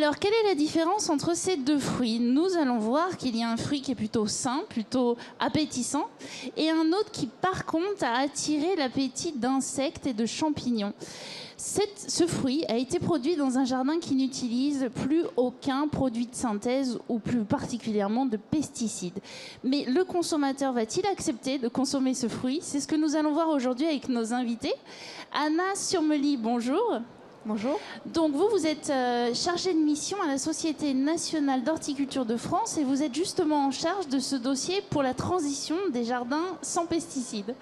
Alors, quelle est la différence entre ces deux fruits? Nous allons voir qu'il y a un fruit qui est plutôt sain, plutôt appétissant, et un autre qui, par contre, a attiré l'appétit d'insectes et de champignons. Ce fruit a été produit dans un jardin qui n'utilise plus aucun produit de synthèse ou plus particulièrement de pesticides. Mais le consommateur va-t-il accepter de consommer ce fruit? C'est ce que nous allons voir aujourd'hui avec nos invités. Anna Surmely, bonjour. Bonjour. Donc vous êtes chargée de mission à la Société nationale d'horticulture de France et vous êtes justement en charge de ce dossier pour la transition des jardins sans pesticides.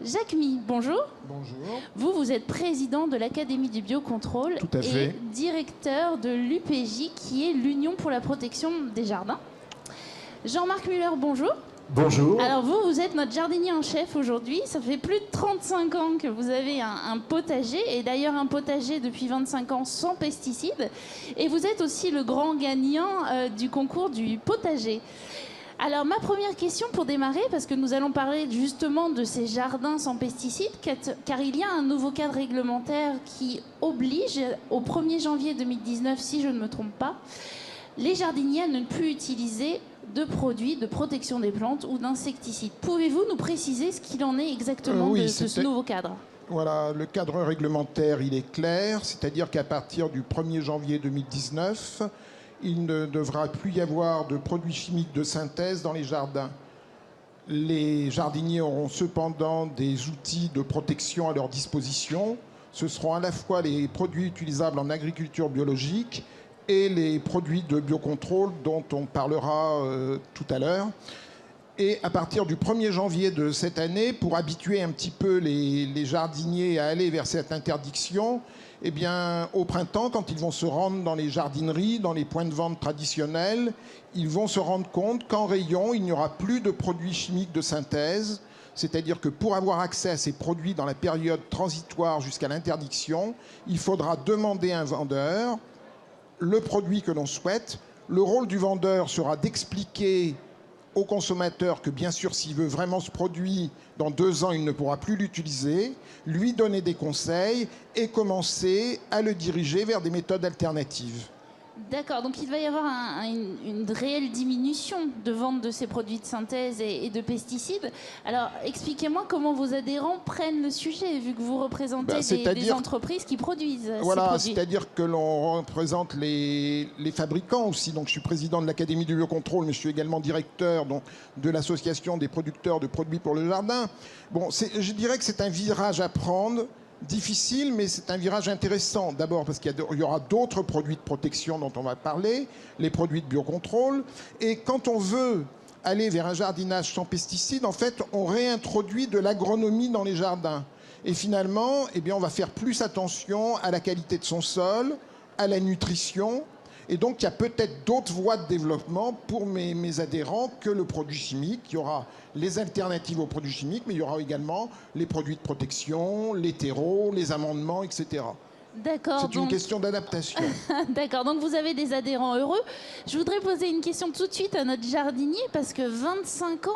Jacques Mie, bonjour. Bonjour. Vous êtes président de l'Académie du biocontrôle et directeur de l'UPJ qui est l'Union pour la protection des jardins. Jean-Marc Muller, bonjour. Bonjour. Alors vous êtes notre jardinier en chef aujourd'hui. Ça fait plus de 35 ans que vous avez un potager, et d'ailleurs un potager depuis 25 ans sans pesticides. Et vous êtes aussi le grand gagnant du concours du potager. Alors ma première question pour démarrer, parce que nous allons parler justement de ces jardins sans pesticides, car il y a un nouveau cadre réglementaire qui oblige au 1er janvier 2019, si je ne me trompe pas, les jardiniers à ne plus utiliser de produits de protection des plantes ou d'insecticides. Pouvez-vous nous préciser ce qu'il en est exactement de ce nouveau cadre? Voilà, le cadre réglementaire, il est clair, c'est-à-dire qu'à partir du 1er janvier 2019, il ne devra plus y avoir de produits chimiques de synthèse dans les jardins. Les jardiniers auront cependant des outils de protection à leur disposition. Ce seront à la fois les produits utilisables en agriculture biologique et les produits de biocontrôle dont on parlera tout à l'heure. Et à partir du 1er janvier de cette année, pour habituer un petit peu les jardiniers à aller vers cette interdiction, eh bien, au printemps, quand ils vont se rendre dans les jardineries, dans les points de vente traditionnels, ils vont se rendre compte qu'en rayon, il n'y aura plus de produits chimiques de synthèse. C'est-à-dire que pour avoir accès à ces produits dans la période transitoire jusqu'à l'interdiction, il faudra demander à un vendeur le produit que l'on souhaite. Le rôle du vendeur sera d'expliquer au consommateur que, bien sûr, s'il veut vraiment ce produit, dans 2 ans, il ne pourra plus l'utiliser, lui donner des conseils et commencer à le diriger vers des méthodes alternatives. D'accord, donc il va y avoir une réelle diminution de vente de ces produits de synthèse et de pesticides. Alors, expliquez-moi comment vos adhérents prennent le sujet, vu que vous représentez des entreprises qui produisent ces produits. C'est-à-dire que l'on représente les fabricants aussi. Donc, je suis président de l'Académie du biocontrôle, mais je suis également directeur de l'Association des producteurs de produits pour le jardin. Bon, je dirais que c'est un virage à prendre. Difficile, mais c'est un virage intéressant. D'abord parce qu'il y aura d'autres produits de protection dont on va parler, les produits de biocontrôle. Et quand on veut aller vers un jardinage sans pesticides, en fait, on réintroduit de l'agronomie dans les jardins. Et finalement, eh bien, on va faire plus attention à la qualité de son sol, à la nutrition. Et donc, il y a peut-être d'autres voies de développement pour mes adhérents que le produit chimique. Il y aura les alternatives aux produits chimiques, mais il y aura également les produits de protection, les terreaux, les amendements, etc. D'accord. C'est une question d'adaptation. D'accord, donc vous avez des adhérents heureux. Je voudrais poser une question tout de suite à notre jardinier, parce que 25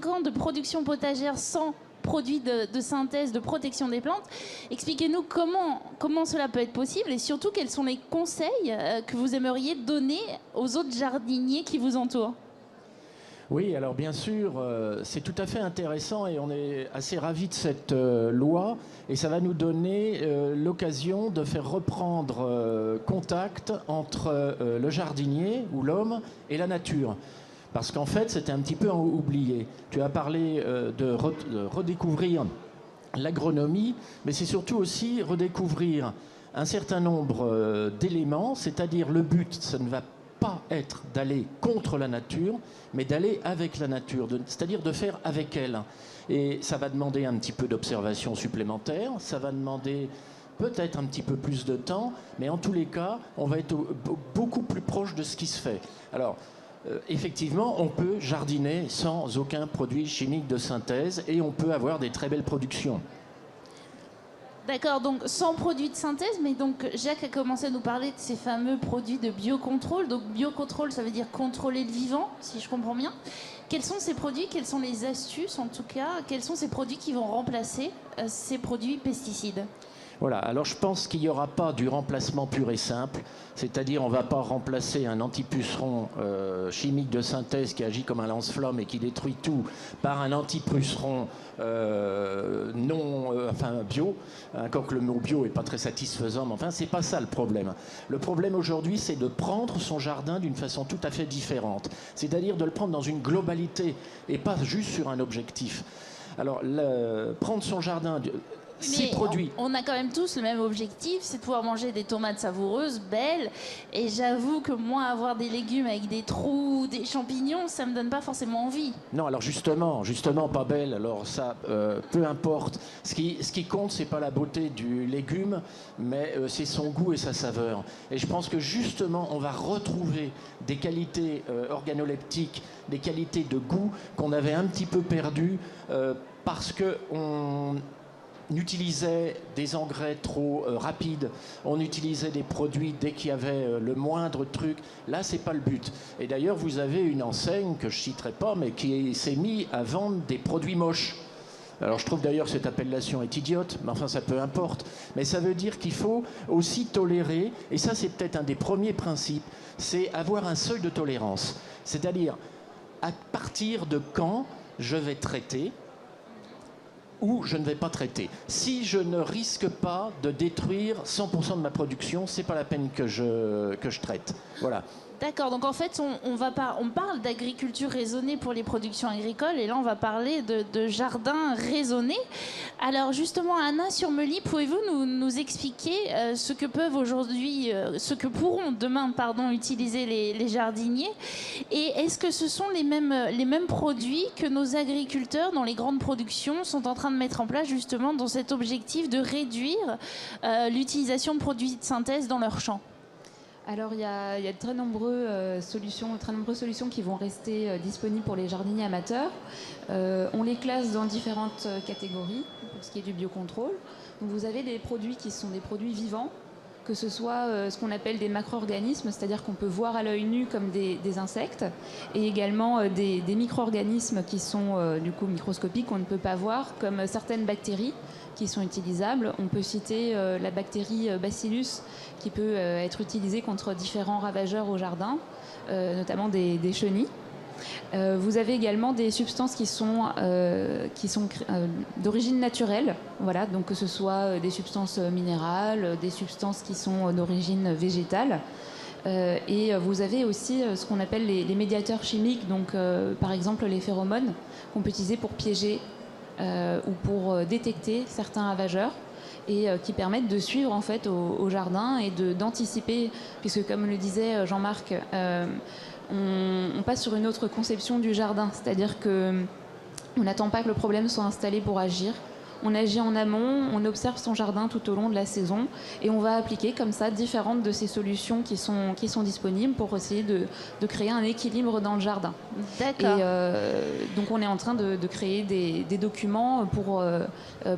ans de production potagère sans produits de synthèse, de protection des plantes. Expliquez-nous comment cela peut être possible et surtout quels sont les conseils que vous aimeriez donner aux autres jardiniers qui vous entourent. Oui, alors bien sûr, c'est tout à fait intéressant et on est assez ravis de cette loi et ça va nous donner l'occasion de faire reprendre contact entre le jardinier ou l'homme et la nature. Parce qu'en fait, c'était un petit peu oublié. Tu as parlé de redécouvrir l'agronomie, mais c'est surtout aussi redécouvrir un certain nombre d'éléments, c'est-à-dire le but, ça ne va pas être d'aller contre la nature, mais d'aller avec la nature, c'est-à-dire de faire avec elle. Et ça va demander un petit peu d'observation supplémentaire, ça va demander peut-être un petit peu plus de temps, mais en tous les cas, on va être beaucoup plus proche de ce qui se fait. Alors, effectivement, on peut jardiner sans aucun produit chimique de synthèse et on peut avoir des très belles productions. D'accord, donc sans produits de synthèse, mais donc Jacques a commencé à nous parler de ces fameux produits de biocontrôle. Donc biocontrôle, ça veut dire contrôler le vivant, si je comprends bien. Quels sont ces produits, quelles sont les astuces en tout cas, quels sont ces produits qui vont remplacer ces produits pesticides ? Voilà, alors je pense qu'il n'y aura pas du remplacement pur et simple, c'est-à-dire on ne va pas remplacer un antipuceron chimique de synthèse qui agit comme un lance-flamme et qui détruit tout par un antipuceron bio, encore que le mot bio n'est pas très satisfaisant, mais enfin c'est pas ça le problème. Le problème aujourd'hui, c'est de prendre son jardin d'une façon tout à fait différente, c'est-à-dire de le prendre dans une globalité et pas juste sur un objectif. Alors prendre son jardin... Mais on a quand même tous le même objectif, c'est de pouvoir manger des tomates savoureuses, belles. Et j'avoue que moi, avoir des légumes avec des trous, des champignons, ça me donne pas forcément envie. Non, alors justement, pas belle. Alors ça, peu importe. Ce qui compte, c'est pas la beauté du légume, mais c'est son goût et sa saveur. Et je pense que justement, on va retrouver des qualités organoleptiques, des qualités de goût qu'on avait un petit peu perdues parce que on utilisait des engrais trop rapides, on utilisait des produits dès qu'il y avait le moindre truc. Là, c'est pas le but. Et d'ailleurs, vous avez une enseigne que je citerai pas, mais qui s'est mise à vendre des produits moches. Alors, je trouve d'ailleurs cette appellation est idiote, mais enfin, ça peu importe. Mais ça veut dire qu'il faut aussi tolérer, et ça, c'est peut-être un des premiers principes, c'est avoir un seuil de tolérance. C'est-à-dire, à partir de quand je vais traiter ou je ne vais pas traiter. Si je ne risque pas de détruire 100% de ma production, c'est pas la peine que je traite. Voilà. D'accord, donc en fait, on parle d'agriculture raisonnée pour les productions agricoles, et là, on va parler de jardin raisonné. Alors justement, Anna Surmely, pouvez-vous nous expliquer ce que pourront demain, utiliser les jardiniers, et est-ce que ce sont les mêmes produits que nos agriculteurs dans les grandes productions sont en train de mettre en place justement dans cet objectif de réduire l'utilisation de produits de synthèse dans leurs champs? Alors il y a de très nombreuses solutions qui vont rester disponibles pour les jardiniers amateurs. On les classe dans différentes catégories pour ce qui est du biocontrôle. Donc vous avez des produits qui sont des produits vivants, que ce soit ce qu'on appelle des macro-organismes, c'est-à-dire qu'on peut voir à l'œil nu comme des insectes, et également des micro-organismes qui sont du coup microscopiques qu'on ne peut pas voir, comme certaines bactéries qui sont utilisables. On peut citer la bactérie Bacillus qui peut être utilisée contre différents ravageurs au jardin, notamment des chenilles. Vous avez également des substances qui sont d'origine naturelle, voilà, donc que ce soit des substances minérales, des substances qui sont d'origine végétale. Et vous avez aussi ce qu'on appelle les médiateurs chimiques, donc par exemple les phéromones qu'on peut utiliser pour piéger ou pour détecter certains ravageurs, et qui permettent de suivre en fait au jardin et d'anticiper, puisque comme le disait Jean-Marc, on passe sur une autre conception du jardin, c'est-à-dire qu'on n'attend pas que le problème soit installé pour agir. On agit en amont, on observe son jardin tout au long de la saison, et on va appliquer comme ça différentes de ces solutions qui sont disponibles pour essayer de créer un équilibre dans le jardin. D'accord. Et donc on est en train de créer des documents pour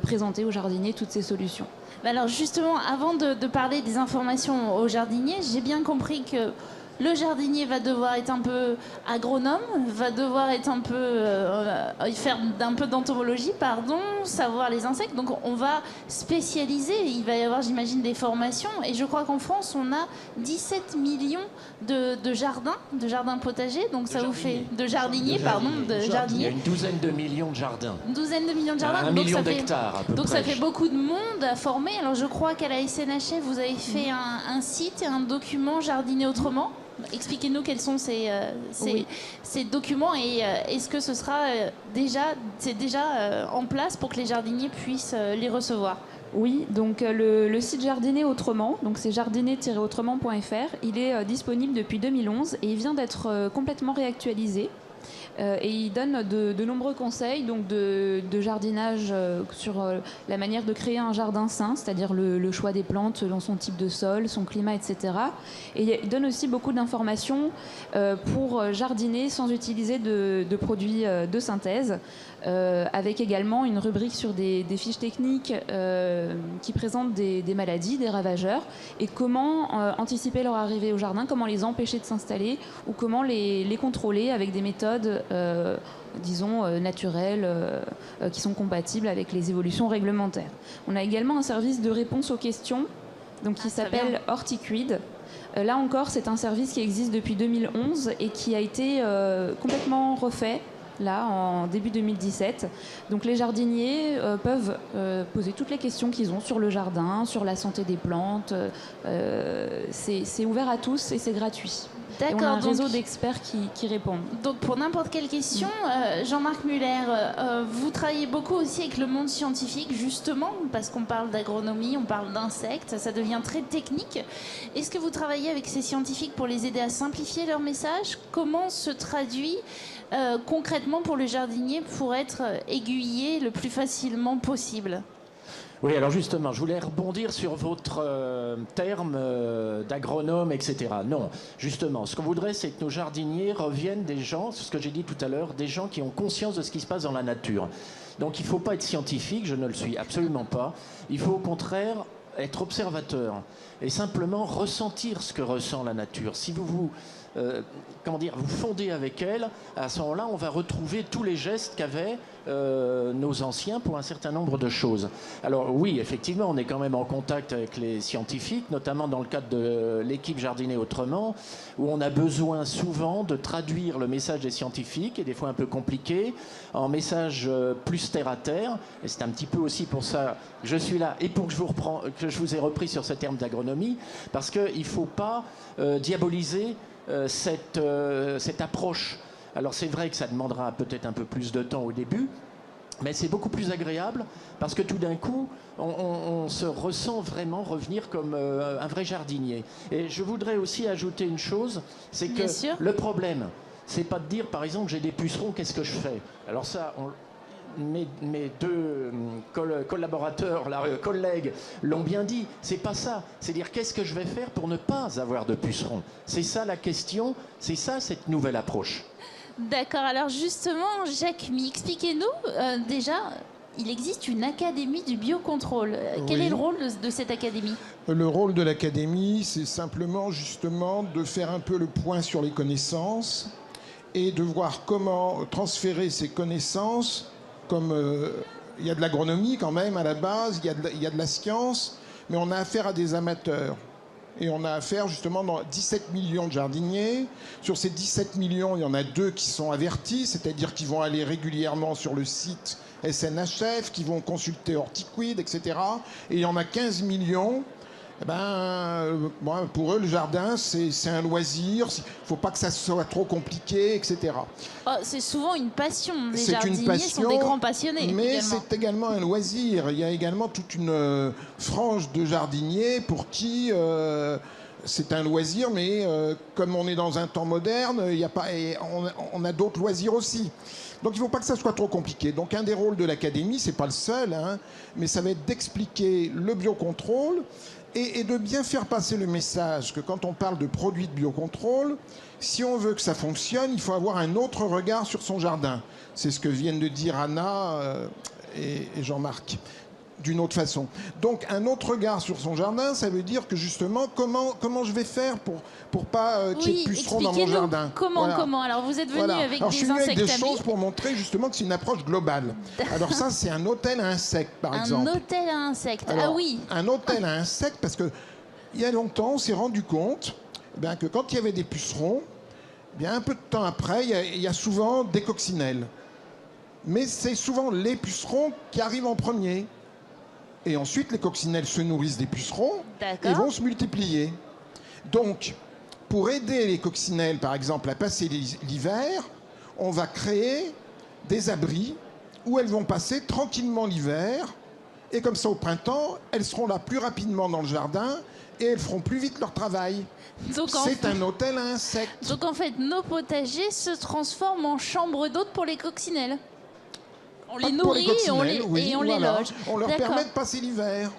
présenter aux jardiniers toutes ces solutions. Alors justement, avant de parler des informations aux jardiniers, j'ai bien compris que le jardinier va devoir être un peu agronome, va devoir être un peu faire un peu d'entomologie, savoir les insectes. Donc on va spécialiser. Il va y avoir, j'imagine, des formations. Et je crois qu'en France, on a 17 millions de jardins potagers. Donc ça vous fait de jardiniers. Il y a une douzaine de millions de jardins. Une douzaine de millions de jardins. Un million d'hectares à peu près. Donc ça fait beaucoup de monde à former. Alors je crois qu'à la SNHF, vous avez fait un site et un document Jardiner autrement. Expliquez-nous quels sont ces documents, et est-ce que ce sera déjà en place pour que les jardiniers puissent les recevoir? Oui, donc le site Jardiner Autrement, donc c'est jardiner-autrement.fr, il est disponible depuis 2011 et il vient d'être complètement réactualisé. Et il donne de nombreux conseils donc de jardinage sur la manière de créer un jardin sain, c'est-à-dire le choix des plantes selon son type de sol, son climat, etc. Et il donne aussi beaucoup d'informations pour jardiner sans utiliser de produits de synthèse, avec également une rubrique sur des fiches techniques qui présentent des maladies, des ravageurs, et comment anticiper leur arrivée au jardin, comment les empêcher de s'installer, ou comment les contrôler avec des méthodes disons, naturels, qui sont compatibles avec les évolutions réglementaires. On a également un service de réponse aux questions donc, qui s'appelle Hortiquid. Là encore, c'est un service qui existe depuis 2011 et qui a été complètement refait là en début 2017. Donc les jardiniers peuvent poser toutes les questions qu'ils ont sur le jardin, sur la santé des plantes. C'est ouvert à tous et c'est gratuit. D'accord. Et on a un réseau d'experts qui répondent. Donc pour n'importe quelle question, Jean-Marc Muller, vous travaillez beaucoup aussi avec le monde scientifique, justement, parce qu'on parle d'agronomie, on parle d'insectes, ça devient très technique. Est-ce que vous travaillez avec ces scientifiques pour les aider à simplifier leur message? Comment se traduit concrètement pour le jardinier pour être aiguillé le plus facilement possible? Oui, alors justement, je voulais rebondir sur votre terme d'agronome, etc. Non, justement, ce qu'on voudrait, c'est que nos jardiniers reviennent des gens, c'est ce que j'ai dit tout à l'heure, des gens qui ont conscience de ce qui se passe dans la nature. Donc il ne faut pas être scientifique, je ne le suis absolument pas. Il faut au contraire être observateur et simplement ressentir ce que ressent la nature. Si vous vous fondez avec elle, à ce moment-là, on va retrouver tous les gestes qu'avaient nos anciens pour un certain nombre de choses. Alors oui, effectivement, on est quand même en contact avec les scientifiques, notamment dans le cadre de l'équipe Jardiner Autrement, où on a besoin souvent de traduire le message des scientifiques, et des fois un peu compliqué, en message plus terre à terre. Et c'est un petit peu aussi pour ça que je suis là, et pour que je vous ai repris sur ce terme d'agronomie, parce qu'il ne faut pas diaboliser cette approche. Alors c'est vrai que ça demandera peut-être un peu plus de temps au début, mais c'est beaucoup plus agréable parce que tout d'un coup, on se ressent vraiment revenir comme un vrai jardinier. Et je voudrais aussi ajouter une chose, c'est que le problème, c'est pas de dire, par exemple, j'ai des pucerons, qu'est-ce que je fais? Alors ça, mes deux collaborateurs, collègues l'ont bien dit, c'est pas ça. C'est dire qu'est-ce que je vais faire pour ne pas avoir de pucerons. C'est ça la question, c'est ça cette nouvelle approche. D'accord, alors justement, Jacques, expliquez-nous, déjà, il existe une académie du biocontrôle. Quel est le rôle de cette académie? Le rôle de l'académie, c'est simplement justement de faire un peu le point sur les connaissances et de voir comment transférer ces connaissances, comme il y a de l'agronomie quand même à la base, il y a de la science, mais on a affaire à des amateurs. Et on a affaire justement dans 17 millions de jardiniers. Sur ces 17 millions, il y en a 2 qui sont avertis, c'est-à-dire qui vont aller régulièrement sur le site SNHF, qui vont consulter Hortiquid, etc. Et il y en a 15 millions. Pour eux, le jardin, c'est un loisir. Il ne faut pas que ça soit trop compliqué, etc. C'est souvent une passion. Les jardiniers une passion, sont des grands passionnés. Mais c'est également un loisir. Il y a également toute une frange de jardiniers pour qui c'est un loisir, mais comme on est dans un temps moderne, on a d'autres loisirs aussi. Donc il ne faut pas que ça soit trop compliqué. Donc un des rôles de l'académie, ce n'est pas le seul, mais ça va être d'expliquer le biocontrôle et de bien faire passer le message que quand on parle de produits de biocontrôle, si on veut que ça fonctionne, il faut avoir un autre regard sur son jardin. C'est ce que viennent de dire Anna et Jean-Marc, d'une autre façon. Donc un autre regard sur son jardin, ça veut dire que justement, comment je vais faire pour pas qu'il y ait de pucerons dans mon jardin. Comment Alors vous êtes venu avec Alors, des je suis venu avec des choses insectes pour montrer justement que c'est une approche globale. Alors ça, c'est un hôtel à insectes, par exemple. Un hôtel à insectes, Alors, oui. Un hôtel à insectes, parce que il y a longtemps, on s'est rendu compte que quand il y avait des pucerons, un peu de temps après, il y a souvent des coccinelles. Mais c'est souvent les pucerons qui arrivent en premier. Et ensuite, les coccinelles se nourrissent des pucerons et vont se multiplier. Donc, pour aider les coccinelles, par exemple, à passer l'hiver, on va créer des abris où elles vont passer tranquillement l'hiver. Et comme ça, au printemps, elles seront là plus rapidement dans le jardin et elles feront plus vite leur travail. C'est un hôtel à insectes. Donc en fait, nos potagers se transforment en chambres d'hôtes pour les coccinelles. On les nourrit et on les loge. On leur permet de passer l'hiver.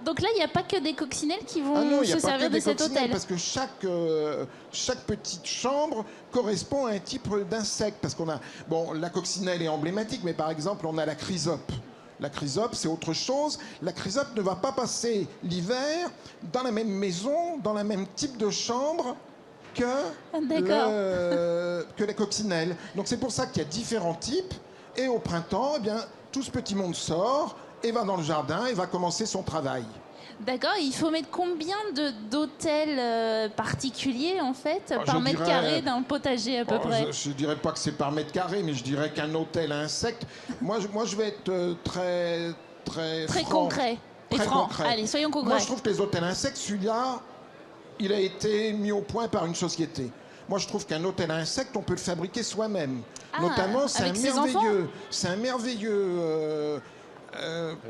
Donc là, il n'y a pas que des coccinelles qui vont se servir de cet hôtel. Parce que chaque petite chambre correspond à un type d'insecte. Parce qu'on a, la coccinelle est emblématique, mais par exemple, on a la chrysope. La chrysope, c'est autre chose. La chrysope ne va pas passer l'hiver dans la même maison, dans le même type de chambre que la coccinelle. Donc c'est pour ça qu'il y a différents types. Et au printemps, eh bien, tout ce petit monde sort et va dans le jardin et va commencer son travail. D'accord, il faut mettre combien d'hôtels particuliers, en fait, par mètre carré d'un potager, à peu près? Je ne dirais pas que c'est par mètre carré, mais je dirais qu'un hôtel à insectes... Moi, je vais être très franc, concret. Très concret. Allez, soyons concrets. Moi, je trouve que les hôtels à insectes, celui-là, il a été mis au point par une société. Moi, je trouve qu'un hôtel à insectes, on peut le fabriquer soi-même. Notamment, c'est un merveilleux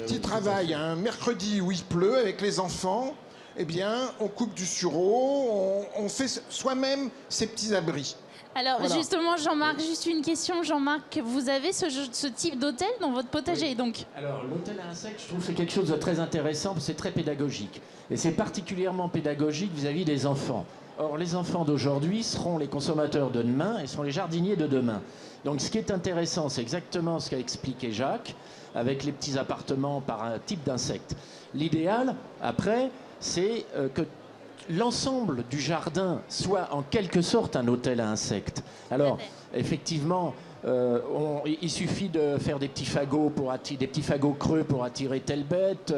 petit travail. Un mercredi où il pleut avec les enfants, eh bien, on coupe du sureau, on fait soi-même ses petits abris. Alors justement, Jean-Marc, juste une question. Jean-Marc, vous avez ce type d'hôtel dans votre potager, donc? Alors l'hôtel à insectes, je trouve que c'est quelque chose de très intéressant, c'est très pédagogique. Et c'est particulièrement pédagogique vis-à-vis des enfants. Or, les enfants d'aujourd'hui seront les consommateurs de demain et seront les jardiniers de demain. Donc ce qui est intéressant, c'est exactement ce qu'a expliqué Jacques, avec les petits appartements par un type d'insecte. L'idéal, après, c'est que l'ensemble du jardin soit en quelque sorte un hôtel à insectes. Alors, effectivement, il suffit de faire des petits fagots creux pour attirer telle bête,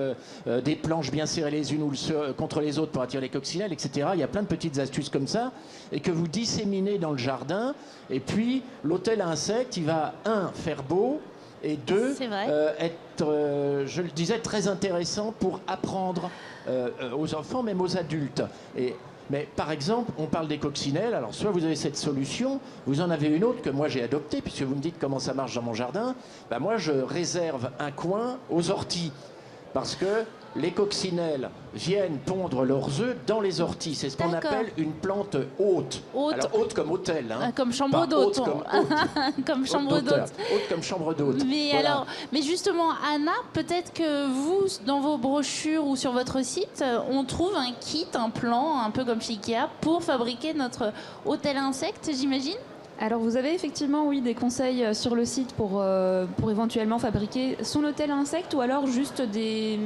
des planches bien serrées les unes contre les autres pour attirer les coccinelles, etc. Il y a plein de petites astuces comme ça, et que vous disséminez dans le jardin. Et puis, l'hôtel à insectes, il va, faire beau, et deux, être, je le disais, très intéressant pour apprendre aux enfants, même aux adultes. Mais par exemple, on parle des coccinelles, alors soit vous avez cette solution, vous en avez une autre que moi j'ai adoptée, puisque vous me dites comment ça marche dans mon jardin. Moi je réserve un coin aux orties, parce que les coccinelles viennent pondre leurs œufs dans les orties. C'est ce qu'on appelle une plante haute. Alors haute comme hôtel. Hein. Comme chambre d'hôte. Comme chambre d'hôte. Haute comme chambre d'hôte. Mais justement, Anna, peut-être que vous, dans vos brochures ou sur votre site, on trouve un kit, un plan, un peu comme chez Ikea, pour fabriquer notre hôtel à insectes, j'imagine? Alors vous avez effectivement, oui, des conseils sur le site pour éventuellement fabriquer son hôtel à insectes, ou alors juste des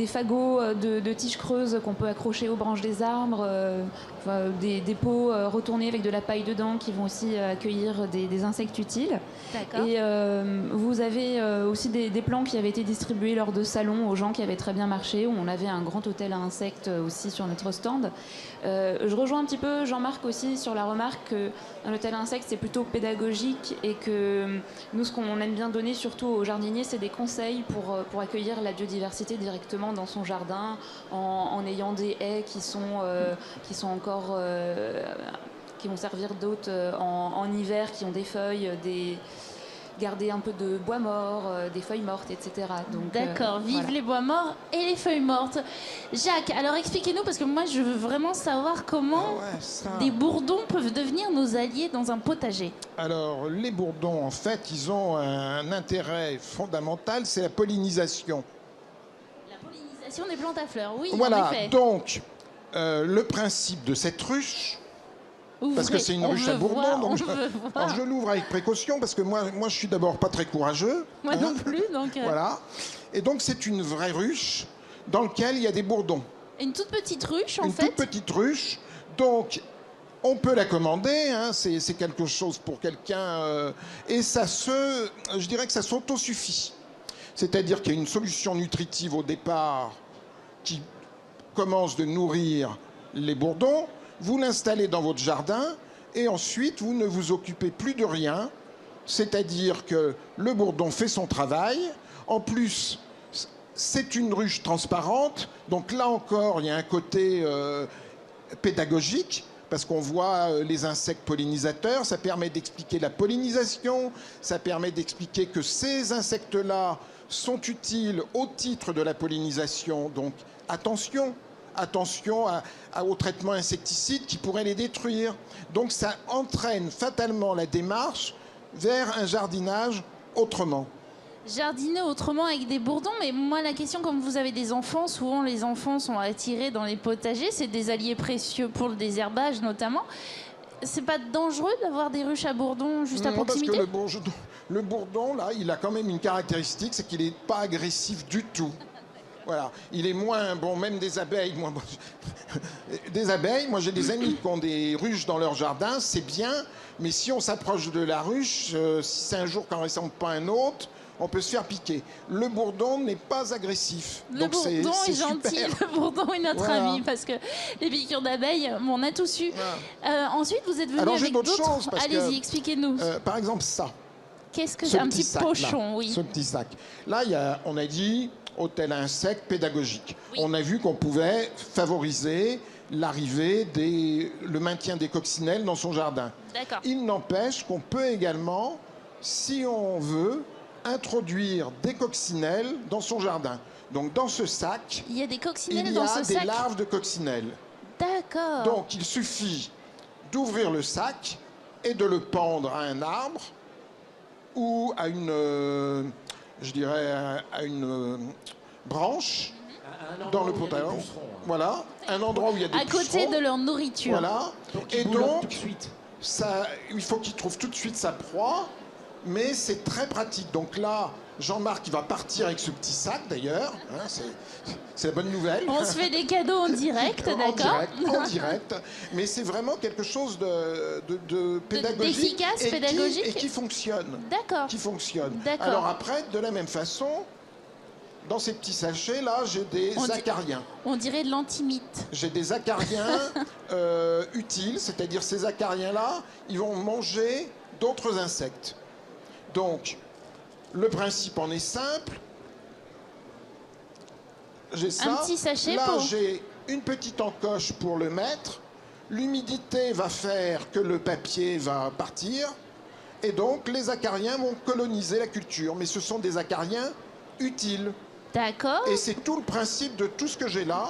fagots de tiges creuses qu'on peut accrocher aux branches des arbres, des pots retournés avec de la paille dedans qui vont aussi accueillir des insectes utiles. D'accord. Et vous avez aussi des plans qui avaient été distribués lors de salons aux gens qui avaient très bien marché, où on avait un grand hôtel à insectes aussi sur notre stand. Je rejoins un petit peu Jean-Marc aussi sur la remarque qu'un hôtel à insectes c'est plutôt pédagogique, et que nous, ce qu'on aime bien donner surtout aux jardiniers, c'est des conseils pour accueillir la biodiversité directement dans son jardin, en ayant des haies qui sont encore qui vont servir d'hôtes en hiver, qui ont des feuilles, garder un peu de bois mort, des feuilles mortes, etc. D'accord, vive les bois morts et les feuilles mortes. Jacques, alors expliquez-nous, parce que moi je veux vraiment savoir comment des bourdons peuvent devenir nos alliés dans un potager. Alors les bourdons, en fait, ils ont un intérêt fondamental, c'est la pollinisation. La pollinisation des plantes à fleurs, oui, voilà, en effet. Donc le principe de cette ruche, parce que c'est une ruche à bourdons, donc je l'ouvre avec précaution, parce que moi je suis d'abord pas très courageux. Moi non plus, donc... Voilà. Et donc c'est une vraie ruche dans laquelle il y a des bourdons. Une toute petite ruche, en fait. Une toute petite ruche. Donc on peut la commander, hein, c'est quelque chose pour quelqu'un, et je dirais que ça s'autosuffit. C'est-à-dire qu'il y a une solution nutritive au départ qui commence de nourrir les bourdons. Vous l'installez dans votre jardin et ensuite vous ne vous occupez plus de rien. C'est-à-dire que le bourdon fait son travail. En plus, c'est une ruche transparente. Donc là encore, il y a un côté pédagogique, parce qu'on voit les insectes pollinisateurs. Ça permet d'expliquer la pollinisation. Ça permet d'expliquer que ces insectes-là sont utiles au titre de la pollinisation. Donc attention aux traitements insecticides qui pourraient les détruire. Donc ça entraîne fatalement la démarche vers un jardinage autrement. Jardiner autrement avec des bourdons, mais moi la question, comme vous avez des enfants, souvent les enfants sont attirés dans les potagers, c'est des alliés précieux pour le désherbage notamment. C'est pas dangereux d'avoir des ruches à bourdons juste à proximité? Parce que le bourdon, là, il a quand même une caractéristique, c'est qu'il n'est pas agressif du tout. Voilà. Il est moins bon, même des abeilles. Moi, des abeilles, moi j'ai des amis qui ont des ruches dans leur jardin, c'est bien, mais si on s'approche de la ruche, si c'est un jour qu'on ne ressemble pas à un autre, on peut se faire piquer. Le bourdon n'est pas agressif. Le donc bourdon est gentil, super. le bourdon est notre Voilà. ami, parce que les piqûres d'abeilles, on a tous eu. Voilà. Ensuite, vous êtes venu Alors, j'ai avec d'autres d'autres... choses, parce que, Allez-y, expliquez-nous. Par exemple, ça. Qu'est-ce que Ce c'est? Un petit petit sac, pochon, là, oui. Ce petit sac. Là, on a dit hôtel à insectes pédagogique. Oui. On a vu qu'on pouvait favoriser l'arrivée le maintien des coccinelles dans son jardin. D'accord. Il n'empêche qu'on peut également, si on veut, introduire des coccinelles dans son jardin. Donc dans ce sac, Il y a des coccinelles il y dans a ce des sac? larves de coccinelles. D'accord. Donc il suffit d'ouvrir le sac et de le pendre à un arbre ou à une, je dirais, à une branche dans le potager. Voilà, un endroit où il y a des À côté pucerons. de leur nourriture. Voilà. Et Tout donc, de suite. il faut qu'il trouve tout de suite sa proie, mais c'est très pratique. Donc là, Jean-Marc, il va partir avec ce petit sac d'ailleurs. Hein, c'est la bonne nouvelle. On se fait des cadeaux en direct, En d'accord? direct. Mais c'est vraiment quelque chose de pédagogique. d'efficace, et pédagogique. et qui fonctionne. D'accord. Qui fonctionne. D'accord. Alors après, de la même façon, dans ces petits sachets, là, j'ai des acariens. On dirait de l'antimite. J'ai des acariens utiles, c'est-à-dire ces acariens-là, ils vont manger d'autres insectes. Donc, le principe en est simple. J'ai ça. Un petit sachet là, pour... j'ai une petite encoche pour le mettre. L'humidité va faire que le papier va partir. Et donc, les acariens vont coloniser la culture. Mais ce sont des acariens utiles. D'accord. Et c'est tout le principe de tout ce que j'ai là.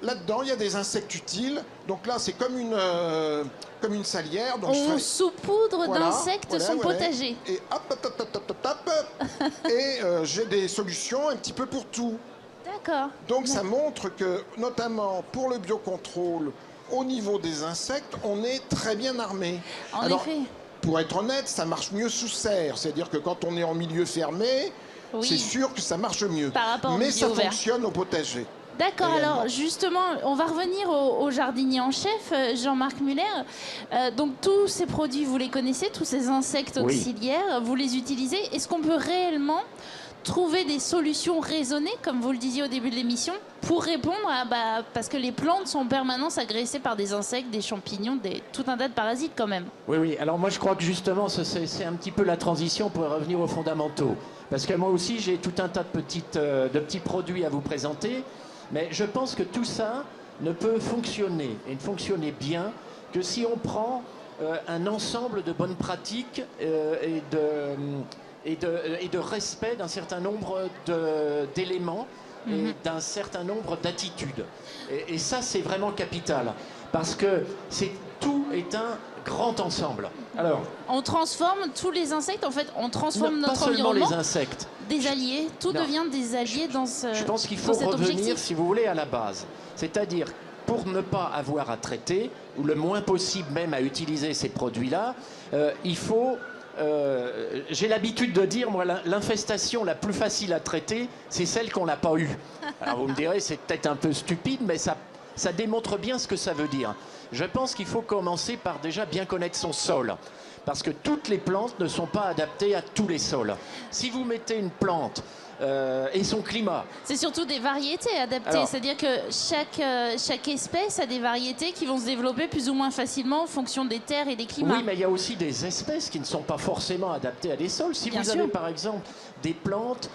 Là-dedans, il y a des insectes utiles. Donc là, c'est comme une salière. Donc On saupoudre Voilà, d'insectes voilà, son voilà. potager. Et hop, hop, hop, hop, hop, hop, hop. Et j'ai des solutions un petit peu pour tout. D'accord. Donc ça montre que, notamment pour le biocontrôle, au niveau des insectes, on est très bien armé. En Alors, effet. pour être honnête, ça marche mieux sous serre. C'est-à-dire que quand on est en milieu fermé, Oui. c'est sûr que ça marche mieux. Par rapport au Mais milieu ça ouvert. fonctionne au potager. D'accord, également. alors justement, on va revenir au jardinier en chef, Jean-Marc Muller. Donc tous ces produits, vous les connaissez, tous ces insectes Oui. auxiliaires, vous les utilisez. Est-ce qu'on peut réellement trouver des solutions raisonnées, comme vous le disiez au début de l'émission, pour répondre à... parce que les plantes sont en permanence agressées par des insectes, des champignons, tout un tas de parasites quand même. Oui, oui. Alors moi, je crois que justement, c'est un petit peu la transition pour revenir aux fondamentaux. Parce que moi aussi, j'ai tout un tas de petits produits à vous présenter. Mais je pense que tout ça ne peut fonctionner, et ne fonctionner bien, que si on prend un ensemble de bonnes pratiques et de respect d'un certain nombre d'éléments et d'un certain nombre d'attitudes. Et ça, c'est vraiment capital. Parce que tout est un grand ensemble. Alors, On transforme tous les insectes, en fait, on transforme non, pas notre seulement environnement. les insectes. Des alliés, tout Non. devient des alliés dans ce Je pense qu'il faut dans cet revenir, objectif. si vous voulez, à la base. C'est-à-dire, pour ne pas avoir à traiter, ou le moins possible même à utiliser ces produits-là, il faut... j'ai l'habitude de dire, moi, l'infestation la plus facile à traiter, c'est celle qu'on n'a pas eue. Alors vous me direz, c'est peut-être un peu stupide, mais ça démontre bien ce que ça veut dire. Je pense qu'il faut commencer par déjà bien connaître son sol. Parce que toutes les plantes ne sont pas adaptées à tous les sols. Si vous mettez une plante et son climat... C'est surtout des variétés adaptées, Alors- c'est-à-dire que chaque espèce a des variétés qui vont se développer plus ou moins facilement en fonction des terres et des climats. Oui, mais il y a aussi des espèces qui ne sont pas forcément adaptées à des sols. Si Bien vous sûr. avez par exemple des plantes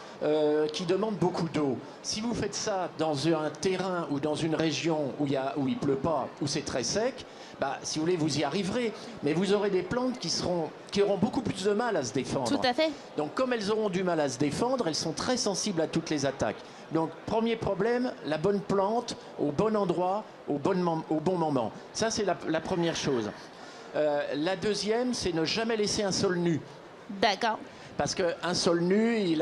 qui demandent beaucoup d'eau, si vous faites ça dans un terrain ou dans une région où il pleut pas, où c'est très sec, si vous voulez, vous y arriverez. Mais vous aurez des plantes qui auront beaucoup plus de mal à se défendre. Tout à fait. Donc comme elles auront du mal à se défendre, elles sont très sensibles à toutes les attaques. Donc premier problème, la bonne plante au bon endroit, au bon moment. Ça c'est la première chose. La deuxième, c'est ne jamais laisser un sol nu. D'accord. Parce qu'un sol nu, il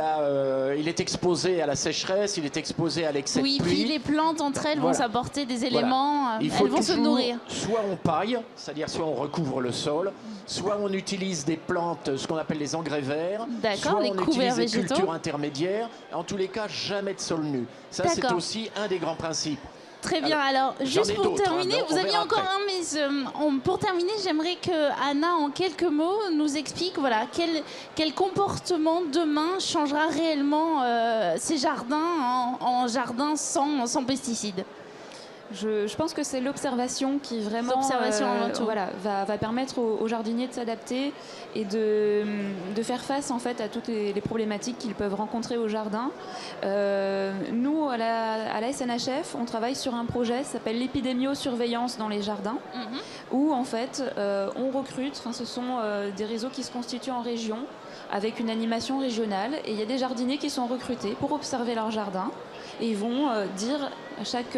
est exposé à la sécheresse, il est exposé à l'excès de pluie. Oui, puis les plantes entre elles vont s'apporter des éléments, Il faut elles vont se nourrir. Soit on paille, c'est-à-dire soit on recouvre le sol, soit on utilise des plantes, ce qu'on appelle les engrais verts, soit les on couverts utilise des végétaux. cultures intermédiaires. En tous les cas, jamais de sol nu. Ça, c'est aussi un des grands principes. Très bien, alors juste pour terminer, vous aviez encore un, mais pour terminer, j'aimerais que Anna, en quelques mots, nous explique voilà, quel comportement demain changera réellement ces jardins en jardins sans pesticides. Je pense que c'est l'observation qui vraiment avant tout. Voilà, va permettre aux jardiniers de s'adapter et de faire face en fait à toutes les problématiques qu'ils peuvent rencontrer au jardin. Nous, à la SNHF, on travaille sur un projet qui s'appelle l'épidémiosurveillance dans les jardins, où en fait on recrute, ce sont des réseaux qui se constituent en région avec une animation régionale, et il y a des jardiniers qui sont recrutés pour observer leur jardin, et ils vont dire à chaque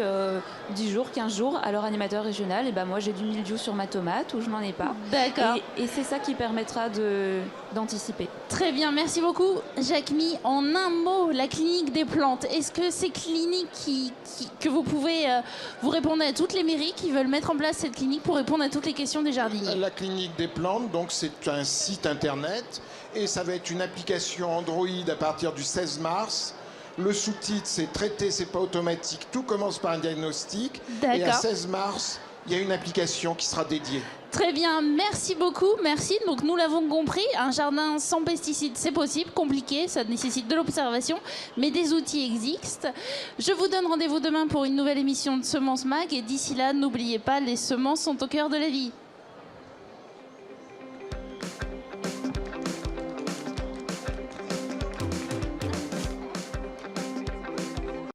10 jours, 15 jours à leur animateur régional, et ben moi j'ai du mildiou sur ma tomate ou je n'en ai pas. D'accord. Et c'est ça qui permettra d'anticiper. Très bien, merci beaucoup Jacquemies. En un mot, la clinique des plantes, est-ce que ces cliniques que vous pouvez vous répondre à toutes les mairies qui veulent mettre en place cette clinique pour répondre à toutes les questions des jardiniers? La clinique des plantes, donc c'est un site internet et ça va être une application Android à partir du 16 mars. Le sous-titre, c'est traité, c'est pas automatique. Tout commence par un diagnostic. Et à 16 mars, il y a une application qui sera dédiée. Très bien, merci beaucoup, merci. Donc nous l'avons compris, un jardin sans pesticides, c'est possible, compliqué, ça nécessite de l'observation, mais des outils existent. Je vous donne rendez-vous demain pour une nouvelle émission de Semences Mag, et d'ici là, n'oubliez pas, les semences sont au cœur de la vie.